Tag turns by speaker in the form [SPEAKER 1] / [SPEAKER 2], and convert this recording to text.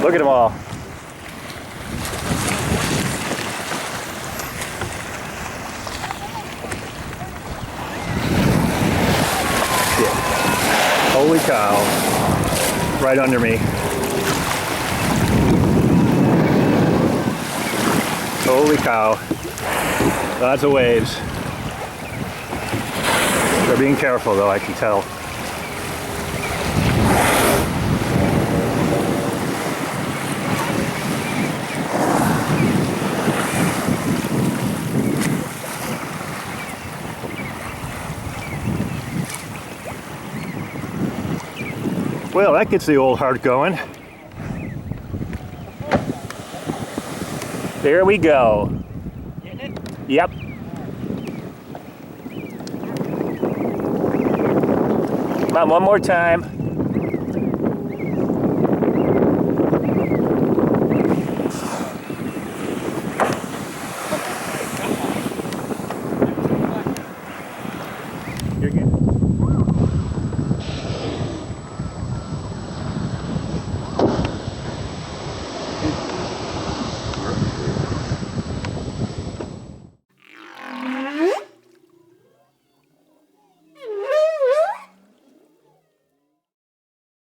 [SPEAKER 1] Look at them all. Shit. Holy cow. Right under me. Holy cow. Lots of waves. They're being careful though, I can tell. Well, that gets the old heart going. There we go. Yep. Come on, one more time.